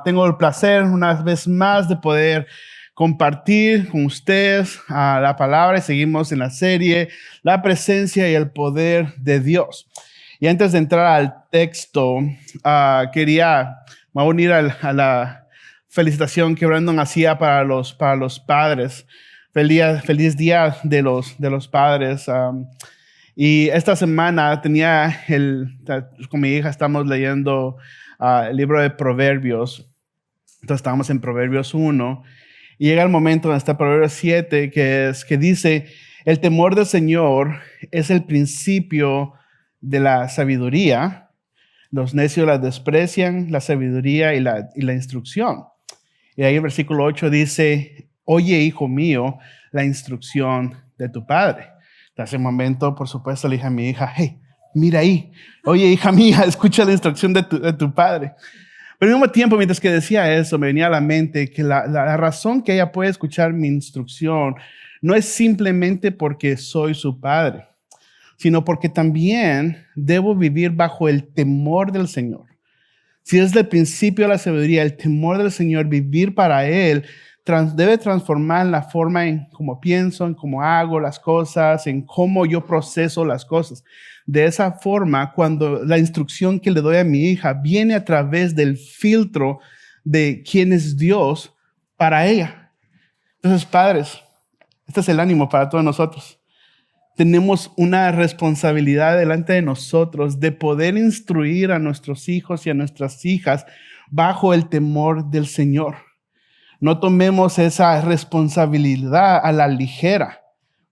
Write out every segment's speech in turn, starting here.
Tengo el placer una vez más de poder compartir con ustedes la palabra y seguimos en la serie La presencia y el poder de Dios. Y antes de entrar al texto, me voy a unir a la felicitación que Brandon hacía para los padres. Feliz día de los padres. Y esta semana con mi hija estamos leyendo el libro de Proverbios. Entonces estábamos en Proverbios 1 y llega el momento donde está Proverbios 7 que dice: el temor del Señor es el principio de la sabiduría. Los necios la desprecian, la sabiduría y la instrucción. Y ahí el versículo 8 dice: oye, hijo mío, la instrucción de tu padre. En ese momento, por supuesto, le dije a mi hija: hey, mira ahí. Oye, hija mía, escucha la instrucción de tu padre. Pero al mismo tiempo, mientras que decía eso, me venía a la mente que la razón que ella puede escuchar mi instrucción no es simplemente porque soy su padre, sino porque también debo vivir bajo el temor del Señor. Si desde el principio de la sabiduría, el temor del Señor, vivir para Él, debe transformar la forma en cómo pienso, en cómo hago las cosas, en cómo yo proceso las cosas. De esa forma, cuando la instrucción que le doy a mi hija viene a través del filtro de quién es Dios para ella. Entonces, padres, este es el ánimo para todos nosotros. Tenemos una responsabilidad delante de nosotros de poder instruir a nuestros hijos y a nuestras hijas bajo el temor del Señor. No tomemos esa responsabilidad a la ligera,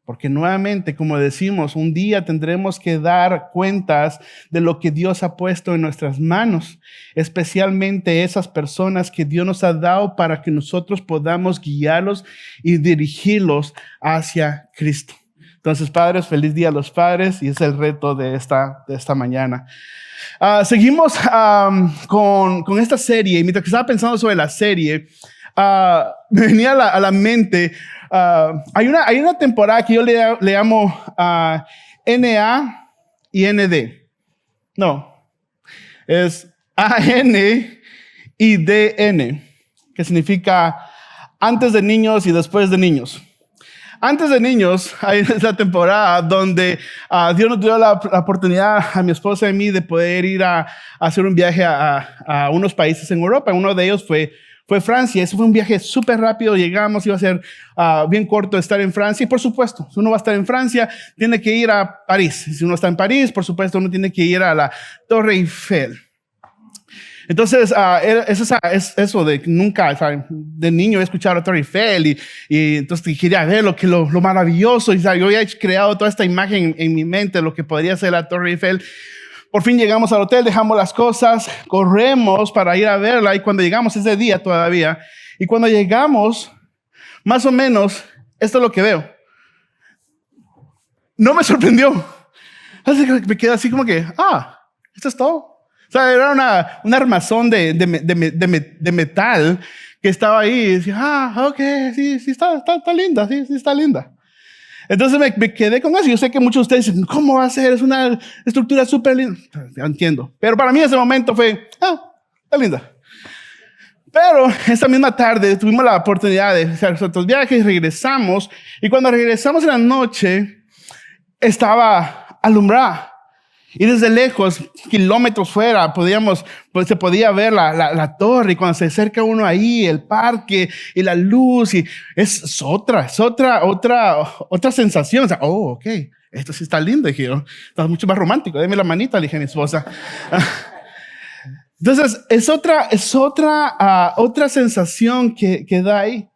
porque nuevamente, como decimos, un día tendremos que dar cuentas de lo que Dios ha puesto en nuestras manos, especialmente esas personas que Dios nos ha dado para que nosotros podamos guiarlos y dirigirlos hacia Cristo. Entonces, padres, feliz día a los padres, y es el reto de esta mañana. Seguimos con esta serie, y mientras que estaba pensando sobre la serie, me venía a la mente, hay una temporada que yo le llamo NA y ND. No, es AN y DN, que significa antes de niños y después de niños. Antes de niños, hay esa temporada donde Dios nos dio la oportunidad a mi esposa y a mí de poder ir a hacer un viaje a unos países en Europa. Uno de ellos fue Francia. Eso fue un viaje súper rápido. Llegamos, iba a ser bien corto estar en Francia. Y por supuesto, si uno va a estar en Francia, tiene que ir a París. Si uno está en París, por supuesto, uno tiene que ir a la Torre Eiffel. Entonces, es eso de nunca, ¿sabes? De niño he escuchado la Torre Eiffel y entonces quería ver lo maravilloso. Y ¿sabes? Yo había creado toda esta imagen en mi mente, lo que podría ser la Torre Eiffel. Por fin llegamos al hotel, dejamos las cosas, corremos para ir a verla. Y cuando llegamos, ese día todavía, y cuando llegamos, más o menos, esto es lo que veo. No me sorprendió. Así que me quedé así como que, esto es todo. O sea, era un armazón de metal que estaba ahí. Y decía, ok, sí, está linda, sí, está linda. Entonces me quedé con eso. Yo sé que muchos de ustedes dicen, ¿cómo va a ser? Es una estructura súper linda. Ya entiendo. Pero para mí ese momento fue, está linda. Pero esa misma tarde tuvimos la oportunidad de hacer otros viajes, regresamos. Y cuando regresamos en la noche, estaba alumbrada. Y desde lejos, kilómetros fuera, se podía ver la torre. Y cuando se acerca uno ahí, el parque y la luz, y es otra sensación. O sea, ok, esto sí está lindo, dije yo. Está mucho más romántico. Deme la manita, le dije a mi esposa. Entonces, es otra sensación que da ahí.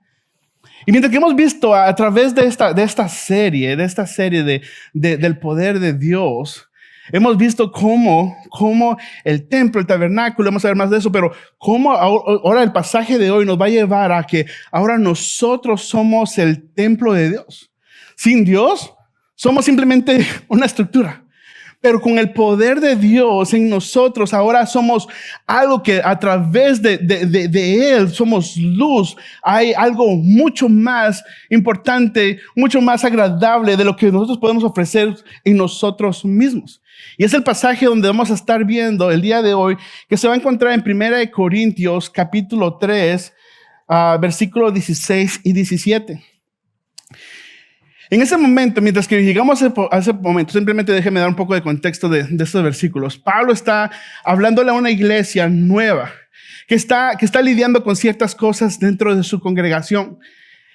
Y mientras que hemos visto a través de esta serie del poder de Dios, hemos visto cómo el templo, el tabernáculo, vamos a ver más de eso, pero cómo ahora el pasaje de hoy nos va a llevar a que ahora nosotros somos el templo de Dios. Sin Dios, somos simplemente una estructura. Pero con el poder de Dios en nosotros, ahora somos algo que a través de Él somos luz. Hay algo mucho más importante, mucho más agradable de lo que nosotros podemos ofrecer en nosotros mismos. Y es el pasaje donde vamos a estar viendo el día de hoy, que se va a encontrar en 1 Corintios capítulo 3, versículos 16 y 17. En ese momento, mientras que llegamos a ese momento, simplemente déjeme dar un poco de contexto de estos versículos. Pablo está hablándole a una iglesia nueva que está lidiando con ciertas cosas dentro de su congregación.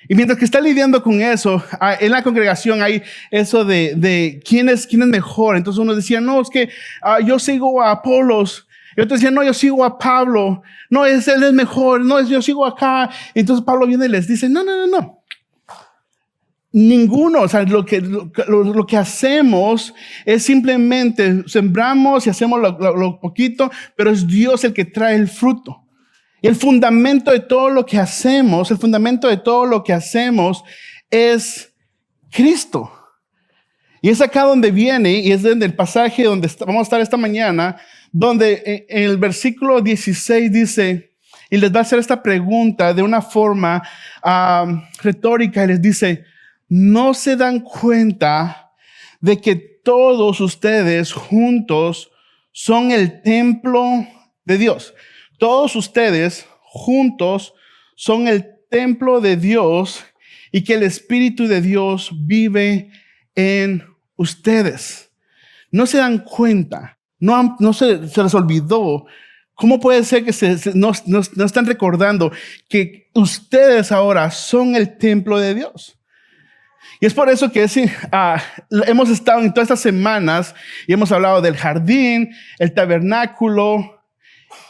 Y mientras que está lidiando con eso, en la congregación hay eso de quién es mejor. Entonces uno decía, no, es que yo sigo a Apolos. Y otro decía, no, yo sigo a Pablo. No, él es mejor. No, yo sigo acá. Entonces Pablo viene y les dice, no. Ninguno, o sea, lo que hacemos es simplemente sembramos y hacemos lo poquito, pero es Dios el que trae el fruto. Y el fundamento de todo lo que hacemos, es Cristo. Y es acá donde viene, y es en el pasaje donde vamos a estar esta mañana, donde en el versículo 16 dice, y les va a hacer esta pregunta de una forma retórica, y les dice, ¿no se dan cuenta de que todos ustedes juntos son el templo de Dios? Todos ustedes juntos son el templo de Dios y que el Espíritu de Dios vive en ustedes. ¿No se dan cuenta? No se les olvidó. ¿Cómo puede ser que no están recordando que ustedes ahora son el templo de Dios? Y es por eso que hemos estado en todas estas semanas y hemos hablado del jardín, el tabernáculo,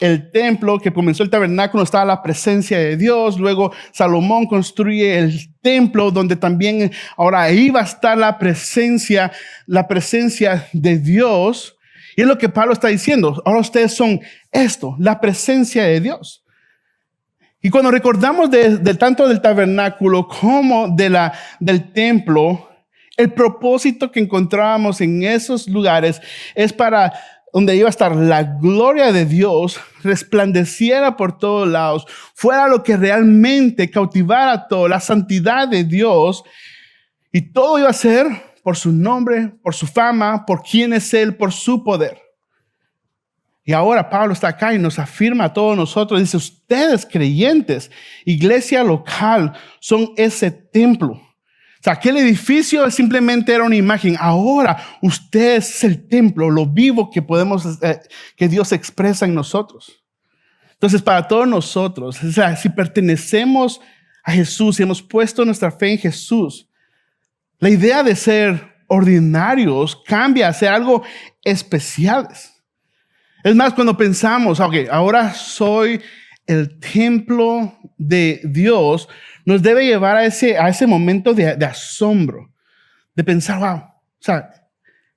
el templo. Que comenzó el tabernáculo, estaba la presencia de Dios. Luego Salomón construye el templo donde también ahora ahí va a estar la presencia de Dios. Y es lo que Pablo está diciendo. Ahora ustedes son esto, la presencia de Dios. Y cuando recordamos tanto del tabernáculo como del templo, el propósito que encontrábamos en esos lugares es para donde iba a estar la gloria de Dios, resplandeciera por todos lados, fuera lo que realmente cautivara a todo, la santidad de Dios, y todo iba a ser por su nombre, por su fama, por quién es Él, por su poder. Y ahora Pablo está acá y nos afirma a todos nosotros, dice, ustedes creyentes, iglesia local, son ese templo. O sea, aquel edificio simplemente era una imagen. Ahora usted es el templo, lo vivo que Dios expresa en nosotros. Entonces, para todos nosotros, o sea, si pertenecemos a Jesús y hemos puesto nuestra fe en Jesús, la idea de ser ordinarios cambia a ser algo especiales. Es más, cuando pensamos, ahora soy el templo de Dios, nos debe llevar a ese momento de asombro, de pensar, wow, o sea,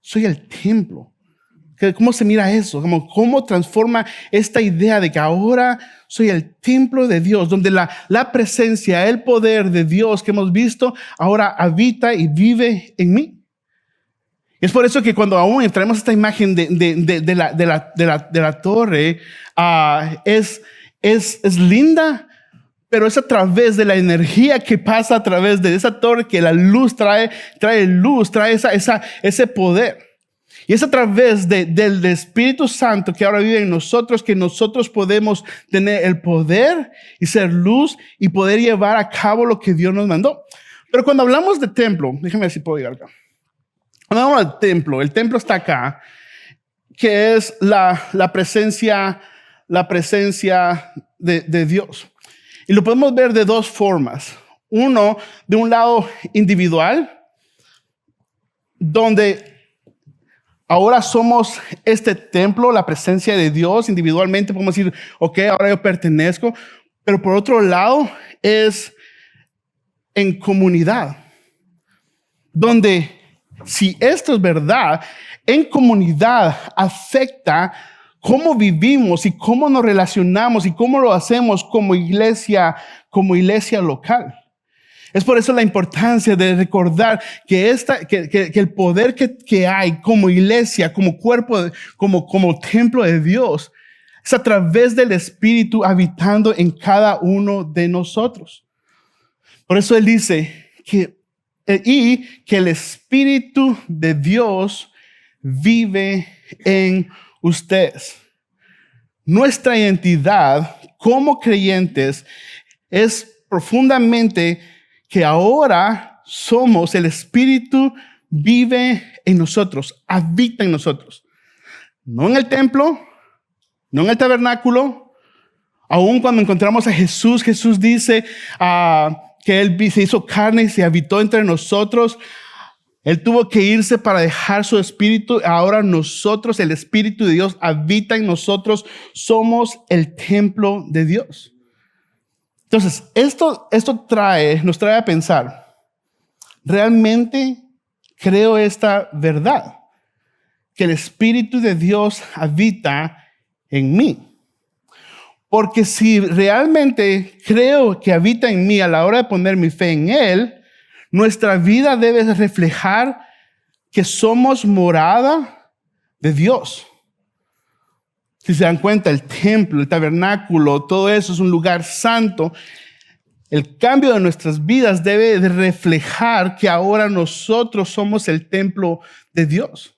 soy el templo. ¿Cómo se mira eso? ¿Cómo transforma esta idea de que ahora soy el templo de Dios, donde la presencia, el poder de Dios que hemos visto, ahora habita y vive en mí? Es por eso que cuando aún traemos esta imagen de la torre, es linda, pero es a través de la energía que pasa a través de esa torre que la luz trae luz, trae ese poder. Y es a través del Espíritu Santo que ahora vive en nosotros que nosotros podemos tener el poder y ser luz y poder llevar a cabo lo que Dios nos mandó. Pero cuando hablamos de templo, déjame ver si puedo ir acá. Cuando hablamos del templo, el templo está acá, que es la presencia de Dios. Y lo podemos ver de dos formas. Uno, de un lado individual, donde ahora somos este templo, la presencia de Dios. Individualmente podemos decir, ahora yo pertenezco. Pero por otro lado, es en comunidad, donde si esto es verdad, en comunidad afecta cómo vivimos y cómo nos relacionamos y cómo lo hacemos como iglesia local. Es por eso la importancia de recordar que el poder que hay como iglesia, como cuerpo, como templo de Dios, es a través del Espíritu habitando en cada uno de nosotros. Por eso Él dice que el Espíritu de Dios vive en ustedes. Nuestra identidad como creyentes es profundamente que ahora somos, el Espíritu vive en nosotros, habita en nosotros. No en el templo, no en el tabernáculo. Aún cuando encontramos a Jesús, Jesús dice que Él se hizo carne y se habitó entre nosotros. Él tuvo que irse para dejar su espíritu. Ahora nosotros, el Espíritu de Dios habita en nosotros. Somos el templo de Dios. Entonces, esto nos trae a pensar, ¿realmente creo esta verdad? Que el Espíritu de Dios habita en mí. Porque si realmente creo que habita en mí a la hora de poner mi fe en Él, nuestra vida debe reflejar que somos morada de Dios. Si se dan cuenta, el templo, el tabernáculo, todo eso es un lugar santo. El cambio de nuestras vidas debe de reflejar que ahora nosotros somos el templo de Dios.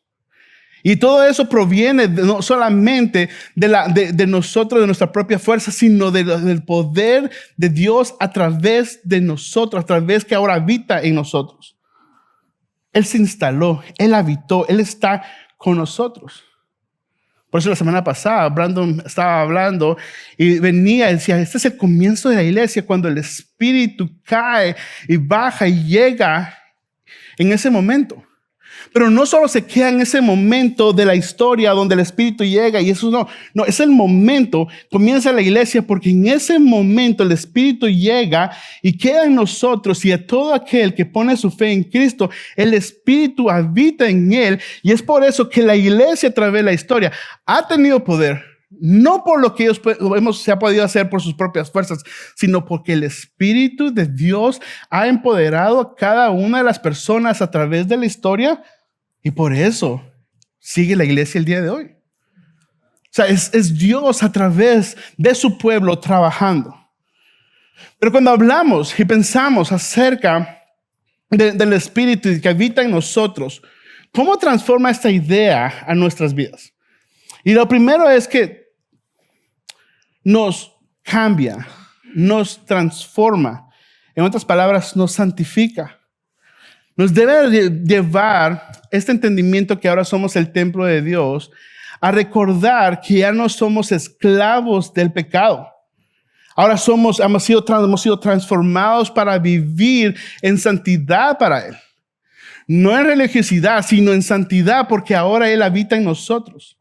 Y todo eso proviene no solamente de nosotros, de nuestra propia fuerza, sino del poder de Dios a través de nosotros, a través que ahora habita en nosotros. Él se instaló, Él habitó, Él está con nosotros. Por eso la semana pasada Brandon estaba hablando y venía y decía, este es el comienzo de la iglesia, cuando el Espíritu cae y baja y llega en ese momento. Pero no solo se queda en ese momento de la historia donde el Espíritu llega y eso no, es el momento, comienza la iglesia porque en ese momento el Espíritu llega y queda en nosotros, y a todo aquel que pone su fe en Cristo, el Espíritu habita en él, y es por eso que la iglesia a través de la historia ha tenido poder. No por lo que se ha podido hacer por sus propias fuerzas, sino porque el Espíritu de Dios ha empoderado a cada una de las personas a través de la historia, y por eso sigue la iglesia el día de hoy. O sea, es Dios a través de su pueblo trabajando. Pero cuando hablamos y pensamos acerca del Espíritu que habita en nosotros, ¿cómo transforma esta idea a nuestras vidas? Y lo primero es que nos cambia, nos transforma. En otras palabras, nos santifica. Nos debe llevar este entendimiento que ahora somos el templo de Dios a recordar que ya no somos esclavos del pecado. Ahora hemos sido transformados para vivir en santidad para Él. No en religiosidad, sino en santidad, porque ahora Él habita en nosotros.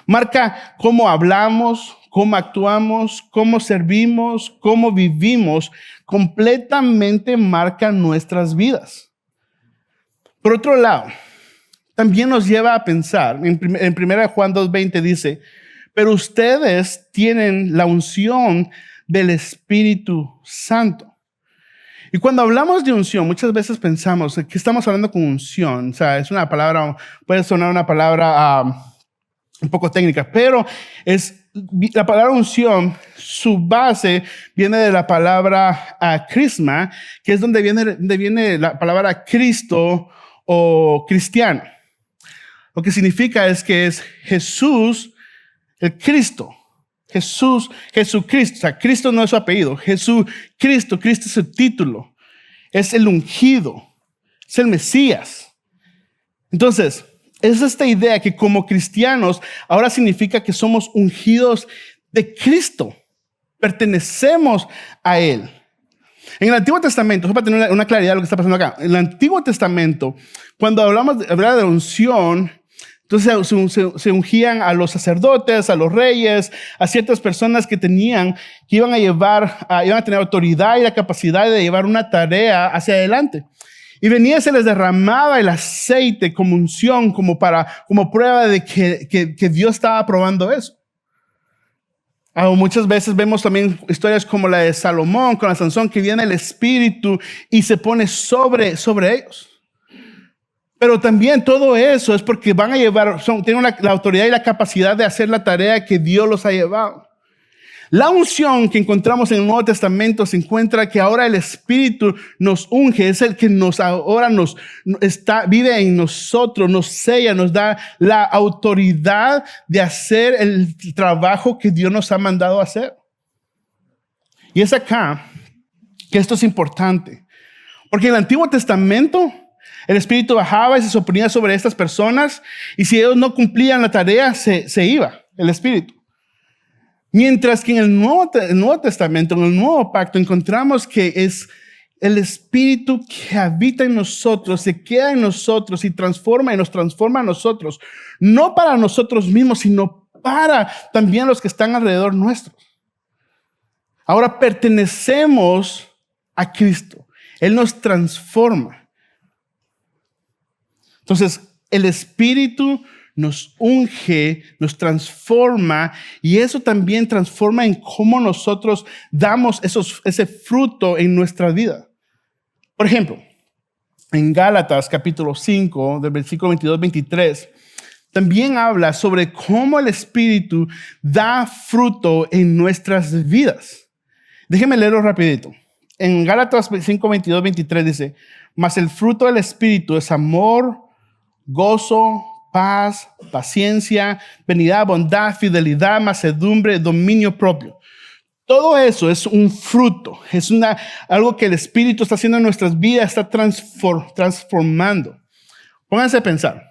Marca cómo hablamos, cómo actuamos, cómo servimos, cómo vivimos. Completamente marca nuestras vidas. Por otro lado, también nos lleva a pensar, en 1 Juan 2:20 dice, pero ustedes tienen la unción del Espíritu Santo. Y cuando hablamos de unción, muchas veces pensamos que estamos hablando con unción. O sea, es una palabra, puede sonar una palabra un poco técnica, pero la palabra unción, su base viene de la palabra crisma, que es donde viene la palabra Cristo o cristiano. Lo que significa es que es Jesús, el Cristo. Jesucristo. O sea, Cristo no es su apellido. Cristo es su título. Es el ungido. Es el Mesías. Entonces, es esta idea que como cristianos ahora significa que somos ungidos de Cristo. Pertenecemos a Él. En el Antiguo Testamento, para tener una claridad de lo que está pasando acá, en el Antiguo Testamento, cuando hablaba de unción, entonces se ungían a los sacerdotes, a los reyes, a ciertas personas que iban a tener autoridad y la capacidad de llevar una tarea hacia adelante. Y venía y se les derramaba el aceite como unción, como prueba de que Dios estaba aprobando eso. Muchas veces vemos también historias como la de Salomón con la Sansón, que viene el Espíritu y se pone sobre ellos. Pero también todo eso es porque van a llevar, tienen la autoridad y la capacidad de hacer la tarea que Dios los ha llevado. La unción que encontramos en el Nuevo Testamento se encuentra que ahora el Espíritu nos unge, es el que vive en nosotros, nos sella, nos da la autoridad de hacer el trabajo que Dios nos ha mandado a hacer. Y es acá que esto es importante, porque en el Antiguo Testamento el Espíritu bajaba y se soponía sobre estas personas, y si ellos no cumplían la tarea, se iba el Espíritu. Mientras que en el Nuevo Testamento, en el Nuevo Pacto, encontramos que es el Espíritu que habita en nosotros, se queda en nosotros y nos transforma a nosotros, no para nosotros mismos, sino para también los que están alrededor nuestros. Ahora pertenecemos a Cristo. Él nos transforma. Entonces, el Espíritu nos unge, nos transforma, y eso también transforma en cómo nosotros damos ese fruto en nuestra vida. Por ejemplo, en Gálatas capítulo 5, del versículo 22-23, también habla sobre cómo el Espíritu da fruto en nuestras vidas. Déjenme leerlo rapidito. En Gálatas 5, 22-23 dice: mas el fruto del Espíritu es amor, gozo, paz, paciencia, benignidad, bondad, fidelidad, mansedumbre, dominio propio. Todo eso es un fruto, es algo que el Espíritu está haciendo en nuestras vidas, está transformando. Pónganse a pensar.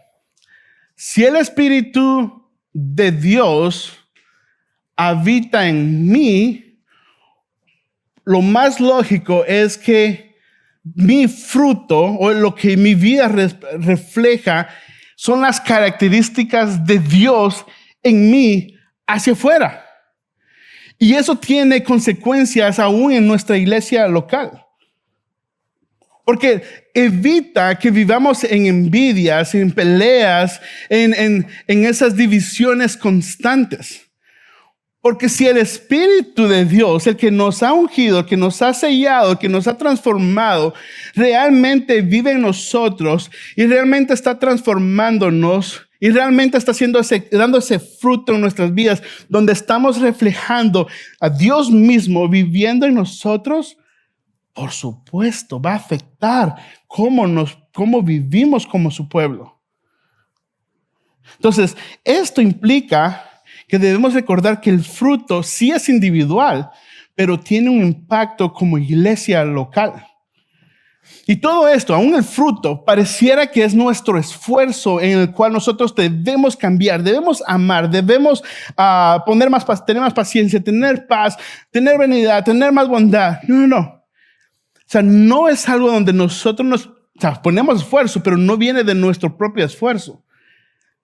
Si el Espíritu de Dios habita en mí, lo más lógico es que mi fruto o lo que mi vida refleja son las características de Dios en mí hacia afuera. Y eso tiene consecuencias aún en nuestra iglesia local. Porque evita que vivamos en envidias, en peleas, en esas divisiones constantes. Porque si el Espíritu de Dios, el que nos ha ungido, el que nos ha sellado, el que nos ha transformado, realmente vive en nosotros y realmente está transformándonos y realmente está dando ese fruto en nuestras vidas, donde estamos reflejando a Dios mismo viviendo en nosotros, por supuesto, va a afectar cómo vivimos como su pueblo. Entonces, esto implica que debemos recordar que el fruto sí es individual, pero tiene un impacto como iglesia local. Y todo esto, aún el fruto, pareciera que es nuestro esfuerzo en el cual nosotros debemos cambiar, debemos amar, debemos tener más paciencia, tener paz, tener benignidad, tener más bondad. No. O sea, no es algo donde nosotros ponemos esfuerzo, pero no viene de nuestro propio esfuerzo.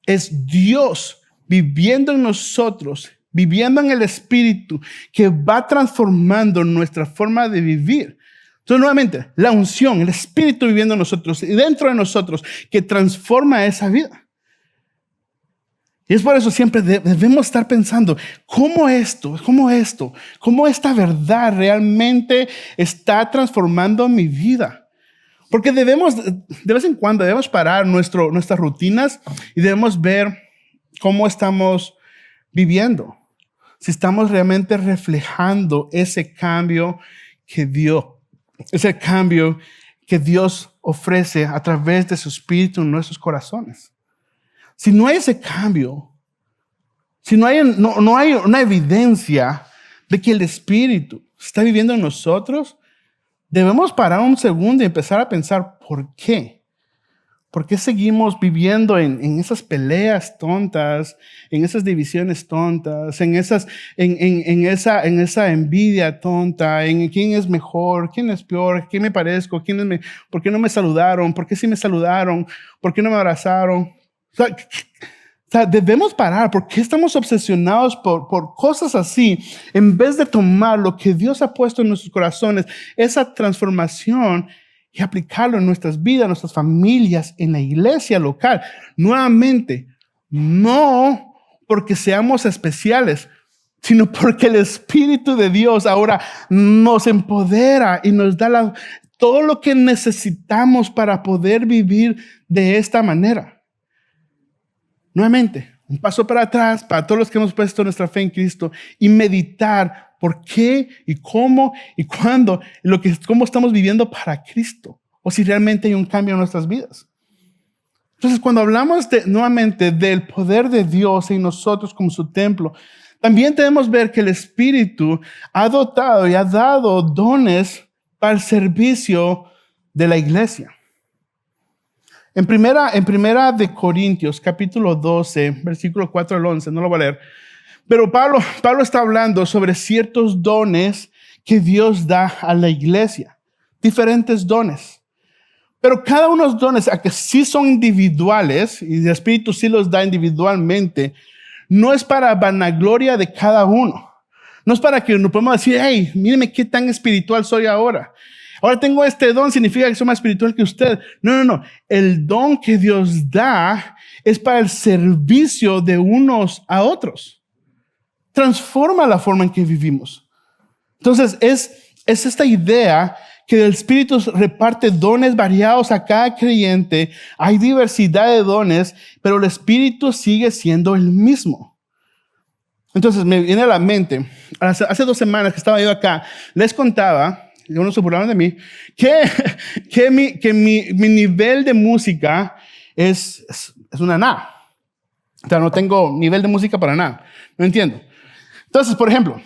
Es Dios viviendo en nosotros, viviendo en el Espíritu, que va transformando nuestra forma de vivir. Entonces, nuevamente, la unción, el Espíritu viviendo en nosotros y dentro de nosotros, que transforma esa vida. Y es por eso siempre debemos estar pensando, ¿cómo esta verdad realmente está transformando mi vida? Porque de vez en cuando debemos parar nuestras rutinas y debemos ver cómo estamos viviendo. Si estamos realmente reflejando ese cambio que Dios ofrece a través de su Espíritu en nuestros corazones. Si no hay ese cambio, si no hay una evidencia de que el Espíritu está viviendo en nosotros, debemos parar un segundo y empezar a pensar, ¿por qué? ¿Por qué seguimos viviendo en esas peleas tontas, en esas divisiones tontas, en esa envidia tonta, en quién es mejor, quién es peor, quién me parezco, por qué no me saludaron, por qué sí me saludaron, por qué no me abrazaron? O sea, debemos parar. ¿Por qué estamos obsesionados por cosas así en vez de tomar lo que Dios ha puesto en nuestros corazones, esa transformación, y aplicarlo en nuestras vidas, en nuestras familias, en la iglesia local? Nuevamente, no porque seamos especiales, sino porque el Espíritu de Dios ahora nos empodera y nos da todo lo que necesitamos para poder vivir de esta manera. Nuevamente, un paso para atrás para todos los que hemos puesto nuestra fe en Cristo y meditar por qué y cómo y cuándo, cómo estamos viviendo para Cristo, o si realmente hay un cambio en nuestras vidas. Entonces, cuando hablamos nuevamente del poder de Dios en nosotros como su templo, también debemos ver que el Espíritu ha dotado y ha dado dones para el servicio de la iglesia. En primera de Corintios, capítulo 12, versículo 4 al 11, no lo voy a leer. Pero Pablo está hablando sobre ciertos dones que Dios da a la iglesia. Diferentes dones. Pero cada uno de los dones, a que sí son individuales, y el Espíritu sí los da individualmente, no es para vanagloria de cada uno. No es para que nos podamos decir, hey, míreme qué tan espiritual soy ahora. Ahora tengo este don, significa que soy más espiritual que usted. No. El don que Dios da es para el servicio de unos a otros. Transforma la forma en que vivimos. Entonces, es esta idea que el Espíritu reparte dones variados a cada creyente. Hay diversidad de dones, pero el Espíritu sigue siendo el mismo. Entonces, me viene a la mente, hace 2 semanas que estaba yo acá, les contaba, y uno se burlaban de mí, que mi nivel de música es una nada. O sea, no tengo nivel de música para nada. No entiendo. Entonces, por ejemplo,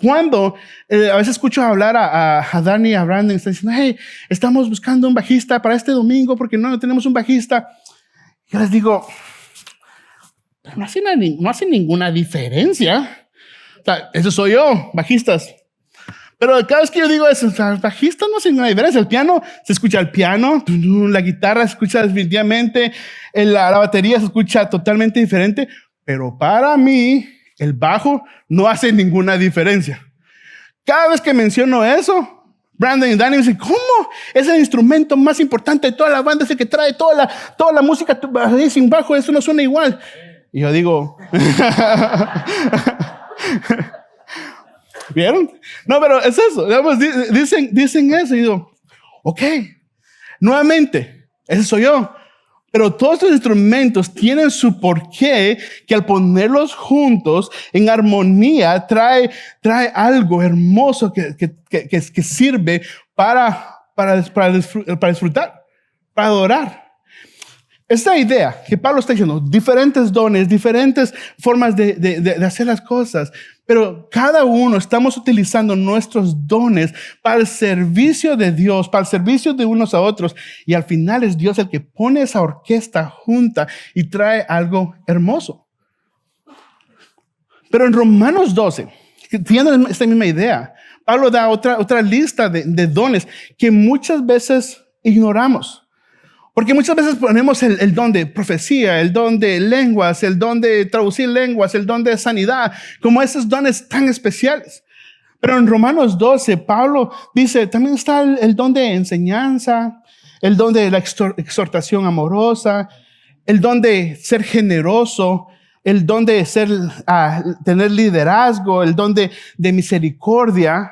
cuando a veces escucho hablar a Dani y a Brandon, están diciendo, hey, estamos buscando un bajista para este domingo porque no tenemos un bajista. Yo les digo, pero no hace ninguna diferencia. O sea, eso soy yo, bajistas. Pero cada vez que yo digo eso, o sea, el bajista no hace ninguna diferencia. El piano, se escucha el piano, la guitarra se escucha definitivamente, la batería se escucha totalmente diferente. Pero para mí, el bajo no hace ninguna diferencia. Cada vez que menciono eso, Brandon y Danny dicen, ¿cómo? Es el instrumento más importante de toda la banda, es el que trae toda la música sin bajo, eso no suena igual. Y yo digo, ¿vieron? No, pero es eso. Dicen eso y digo, ok, nuevamente, ese soy yo. Pero todos estos instrumentos tienen su porqué, que al ponerlos juntos en armonía trae algo hermoso que sirve para disfrutar, para adorar. Esta idea que Pablo está diciendo, diferentes dones, diferentes formas de hacer las cosas, pero cada uno estamos utilizando nuestros dones para el servicio de Dios, para el servicio de unos a otros, y al final es Dios el que pone esa orquesta junta y trae algo hermoso. Pero en Romanos 12, teniendo esta misma idea, Pablo da otra lista de dones que muchas veces ignoramos. Porque muchas veces ponemos el don de profecía, el don de lenguas, el don de traducir lenguas, el don de sanidad, como esos dones tan especiales. Pero en Romanos 12, Pablo dice, también está el don de enseñanza, el don de la exhortación amorosa, el don de ser generoso, el don de tener liderazgo, el don de misericordia.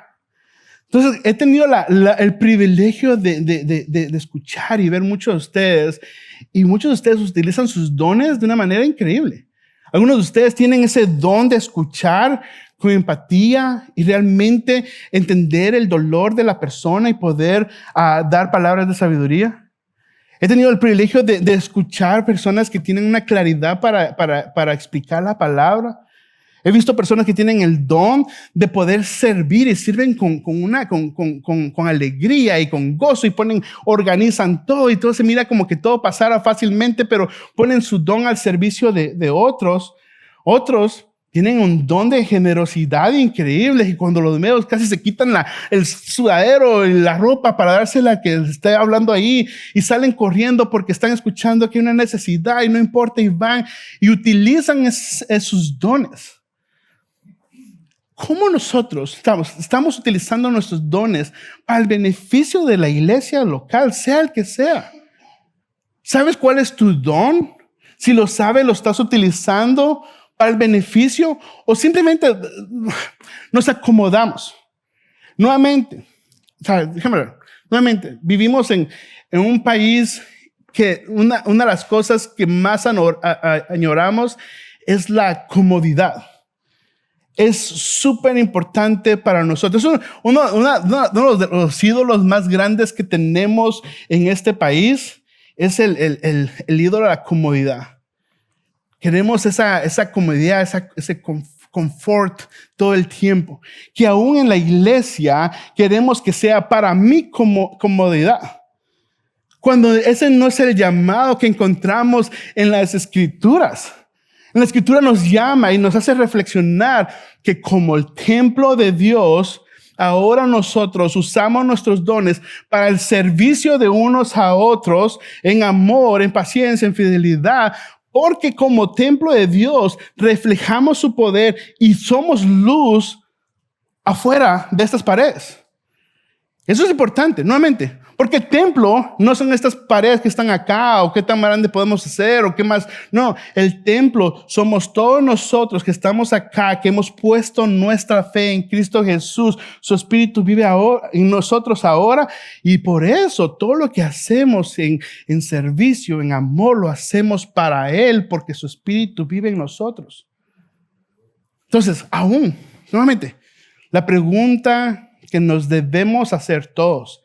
Entonces, he tenido el privilegio de escuchar y ver muchos de ustedes, y muchos de ustedes utilizan sus dones de una manera increíble. Algunos de ustedes tienen ese don de escuchar con empatía y realmente entender el dolor de la persona y poder dar palabras de sabiduría. He tenido el privilegio de escuchar personas que tienen una claridad para explicar la palabra. He visto personas que tienen el don de poder servir y sirven con alegría y con gozo y organizan todo y todo se mira como que todo pasara fácilmente, pero ponen su don al servicio de otros. Otros tienen un don de generosidad increíble y cuando los medios casi se quitan el sudadero y la ropa para dársela que esté hablando ahí y salen corriendo porque están escuchando que hay una necesidad y no importa y van y utilizan esos dones. ¿Cómo nosotros estamos utilizando nuestros dones para el beneficio de la iglesia local, sea el que sea? ¿Sabes cuál es tu don? Si lo sabes, lo estás utilizando para el beneficio o simplemente nos acomodamos. Nuevamente, o sea, déjame ver, nuevamente, vivimos en un país que una de las cosas que más añoramos es la comodidad. Es súper importante para nosotros. Uno de los ídolos más grandes que tenemos en este país es el ídolo de la comodidad. Queremos esa comodidad, ese confort todo el tiempo. Que aún en la iglesia queremos que sea para mi comodidad. Cuando ese no es el llamado que encontramos en las Escrituras. La Escritura nos llama y nos hace reflexionar que como el templo de Dios, ahora nosotros usamos nuestros dones para el servicio de unos a otros en amor, en paciencia, en fidelidad, porque como templo de Dios reflejamos su poder y somos luz afuera de estas paredes. Eso es importante, nuevamente, porque el templo no son estas paredes que están acá o qué tan grande podemos hacer o qué más. No, el templo somos todos nosotros que estamos acá, que hemos puesto nuestra fe en Cristo Jesús. Su Espíritu vive ahora, en nosotros ahora y por eso todo lo que hacemos en servicio, en amor, lo hacemos para Él porque su Espíritu vive en nosotros. Entonces, aún, nuevamente, la pregunta que nos debemos hacer todos: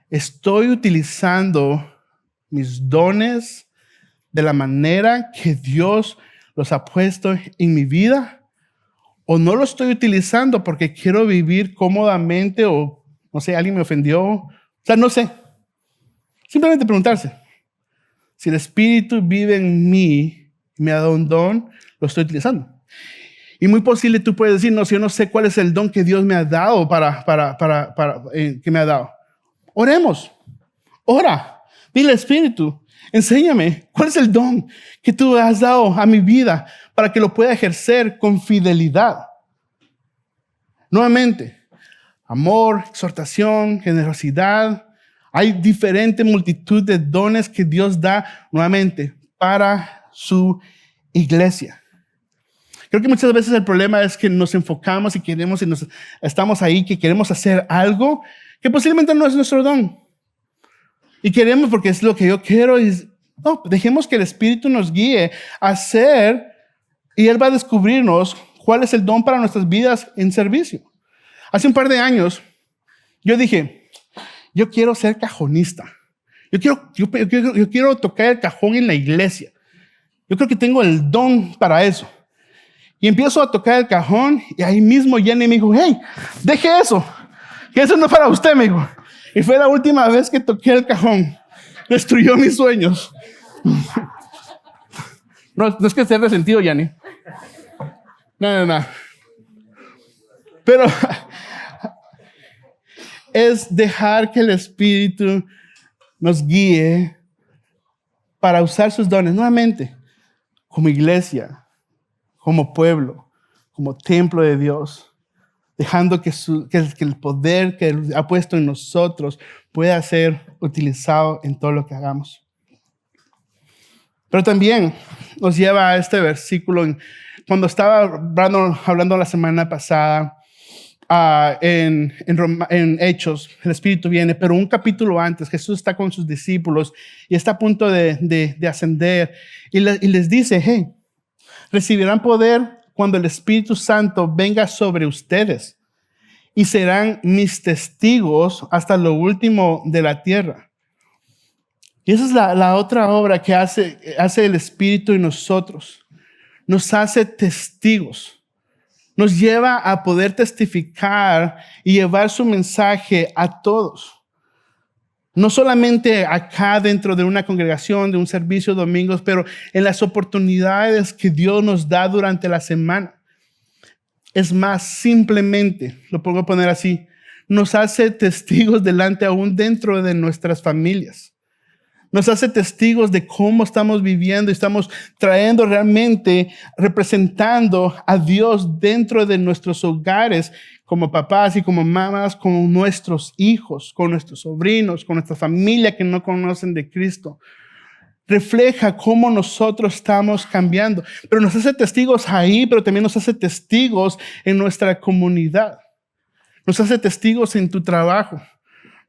¿estoy utilizando mis dones de la manera que Dios los ha puesto en mi vida? ¿O no lo estoy utilizando porque quiero vivir cómodamente o, no sé, alguien me ofendió? O sea, no sé. Simplemente preguntarse. Si el Espíritu vive en mí, me ha dado un don, lo estoy utilizando. Y muy posible tú puedes decir, no, si yo no sé cuál es el don que Dios me ha dado que me ha dado. Oremos. Ora. Dile, Espíritu, enséñame cuál es el don que tú has dado a mi vida para que lo pueda ejercer con fidelidad. Nuevamente, amor, exhortación, generosidad. Hay diferente multitud de dones que Dios da nuevamente para su iglesia. Creo que muchas veces el problema es que nos enfocamos y queremos y estamos ahí, que queremos hacer algo que posiblemente no es nuestro don. Y queremos porque es lo que yo quiero. No, dejemos que el Espíritu nos guíe a hacer y Él va a descubrirnos cuál es el don para nuestras vidas en servicio. Hace un par de años yo dije, yo quiero ser cajonista. Yo quiero tocar el cajón en la iglesia. Yo creo que tengo el don para eso. Y empiezo a tocar el cajón y ahí mismo Jenny me dijo, hey, deje eso, que eso no es para usted, me dijo. Y fue la última vez que toqué el cajón. Destruyó mis sueños. No es que esté resentido, Jenny. No. Pero es dejar que el Espíritu nos guíe para usar sus dones nuevamente como iglesia, como pueblo, como templo de Dios, dejando que el poder que Él ha puesto en nosotros pueda ser utilizado en todo lo que hagamos. Pero también nos lleva a este versículo, cuando estaba hablando la semana pasada en Hechos, el Espíritu viene, pero un capítulo antes, Jesús está con sus discípulos y está a punto de ascender y les dice, hey, recibirán poder cuando el Espíritu Santo venga sobre ustedes y serán mis testigos hasta lo último de la tierra. Y esa es la otra obra que hace el Espíritu en nosotros. Nos hace testigos. Nos lleva a poder testificar y llevar su mensaje a todos. No solamente acá dentro de una congregación, de un servicio domingos, pero en las oportunidades que Dios nos da durante la semana. Es más, simplemente, lo puedo poner así, nos hace testigos delante aún dentro de nuestras familias. Nos hace testigos de cómo estamos viviendo y estamos trayendo realmente, representando a Dios dentro de nuestros hogares, como papás y como mamás, con nuestros hijos, con nuestros sobrinos, con nuestra familia que no conocen de Cristo. refleja cómo nosotros estamos cambiando. Pero nos hace testigos ahí, pero también nos hace testigos en nuestra comunidad. Nos hace testigos en tu trabajo.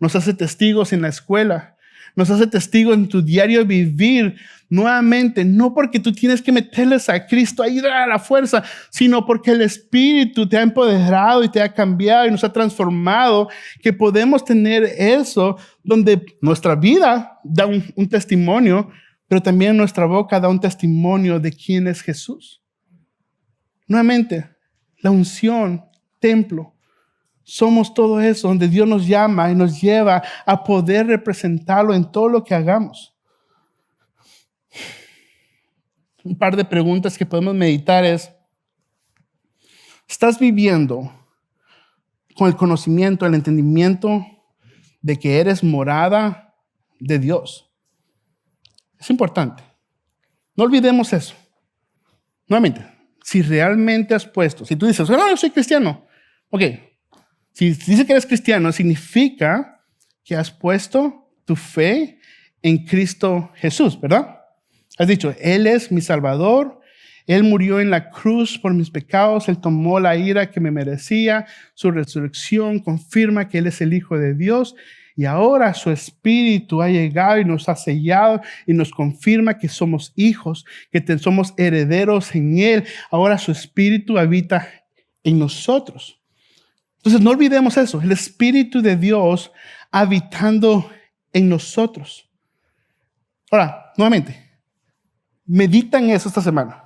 Nos hace testigos en la escuela. Nos hace testigos en tu diario vivir. Nuevamente, no porque tú tienes que meterles a Cristo ahí a la fuerza, sino porque el Espíritu te ha empoderado y te ha cambiado y nos ha transformado, que podemos tener eso donde nuestra vida da un testimonio, pero también nuestra boca da un testimonio de quién es Jesús. Nuevamente, la unción, templo, somos todo eso donde Dios nos llama y nos lleva a poder representarlo en todo lo que hagamos. Un par de preguntas que podemos meditar es, ¿estás viviendo con el conocimiento, el entendimiento de que eres morada de Dios? Es importante. No olvidemos eso. Nuevamente, si realmente has puesto, si tú dices, no, yo soy cristiano. Ok, si dices que eres cristiano, significa que has puesto tu fe en Cristo Jesús, ¿verdad? Has dicho, Él es mi Salvador, Él murió en la cruz por mis pecados, Él tomó la ira que me merecía, su resurrección confirma que Él es el Hijo de Dios y ahora su Espíritu ha llegado y nos ha sellado y nos confirma que somos hijos, que somos herederos en Él. Ahora su Espíritu habita en nosotros. Entonces no olvidemos eso, el Espíritu de Dios habitando en nosotros. Ahora, nuevamente, medita en eso esta semana.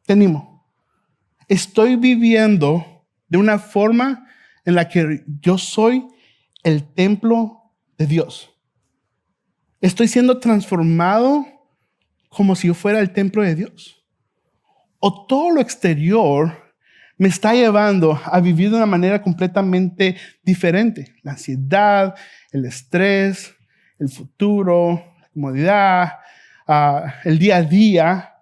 Te animo. Estoy viviendo de una forma en la que yo soy el templo de Dios. Estoy siendo transformado como si yo fuera el templo de Dios. O todo lo exterior me está llevando a vivir de una manera completamente diferente. La ansiedad, el estrés, el futuro, la comodidad, el día a día,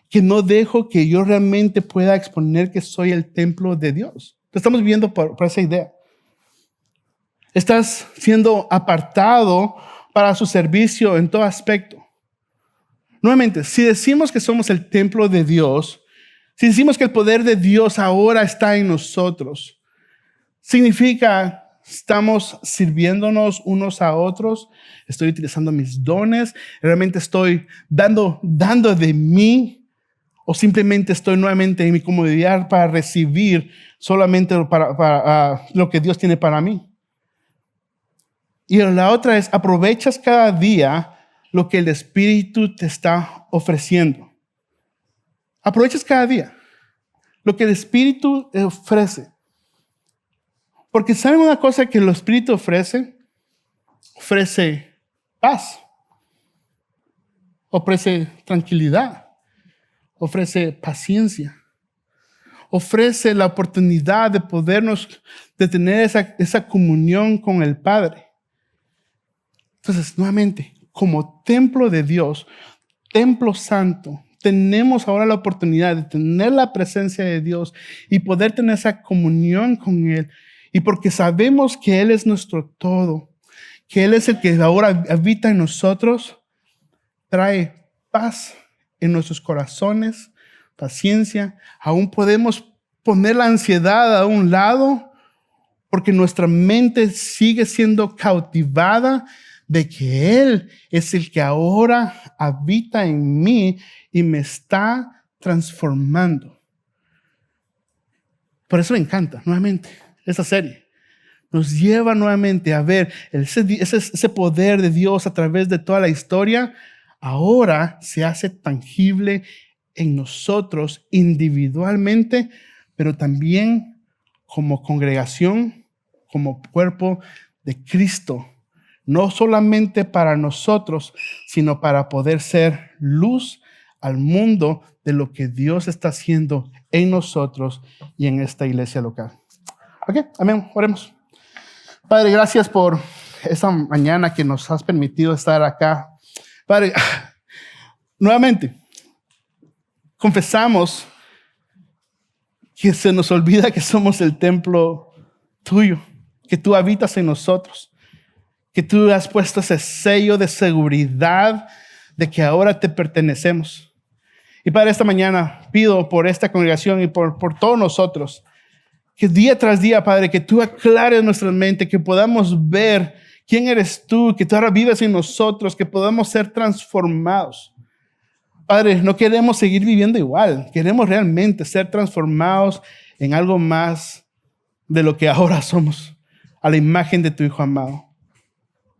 que no dejo que yo realmente pueda exponer que soy el templo de Dios. Estamos viviendo por esa idea. Estás siendo apartado para su servicio en todo aspecto. Nuevamente, si decimos que somos el templo de Dios, si decimos que el poder de Dios ahora está en nosotros, significa estamos sirviéndonos unos a otros, estoy utilizando mis dones, realmente estoy dando de mí, o simplemente estoy nuevamente en mi comodidad para recibir solamente para lo que Dios tiene para mí. Y la otra es, aprovechas cada día lo que el Espíritu te está ofreciendo. Aprovechas cada día lo que el Espíritu ofrece. Porque ¿saben una cosa que el Espíritu ofrece? Ofrece paz. Ofrece tranquilidad. Ofrece paciencia. Ofrece la oportunidad de tener esa comunión con el Padre. Entonces, nuevamente, como templo de Dios, templo santo, tenemos ahora la oportunidad de tener la presencia de Dios y poder tener esa comunión con Él. Y porque sabemos que Él es nuestro todo, que Él es el que ahora habita en nosotros, trae paz en nuestros corazones, paciencia. Aún podemos poner la ansiedad a un lado porque nuestra mente sigue siendo cautivada de que Él es el que ahora habita en mí y me está transformando. Por eso me encanta, nuevamente, esta serie. Nos lleva nuevamente a ver ese poder de Dios a través de toda la historia. Ahora se hace tangible en nosotros individualmente, pero también como congregación, como cuerpo de Cristo. No solamente para nosotros, sino para poder ser luz al mundo de lo que Dios está haciendo en nosotros y en esta iglesia local. Ok, amén, oremos. Padre, gracias por esta mañana que nos has permitido estar acá. Padre, nuevamente, confesamos que se nos olvida que somos el templo tuyo, que tú habitas en nosotros, que tú has puesto ese sello de seguridad de que ahora te pertenecemos. Y Padre, esta mañana pido por esta congregación y por todos nosotros, que día tras día, Padre, que tú aclares nuestra mente, que podamos ver quién eres tú, que tú ahora vives en nosotros, que podamos ser transformados. Padre, no queremos seguir viviendo igual, queremos realmente ser transformados en algo más de lo que ahora somos, a la imagen de tu Hijo amado.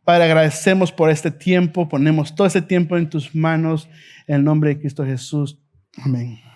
Padre, agradecemos por este tiempo, ponemos todo este tiempo en tus manos, en el nombre de Cristo Jesús. Amén.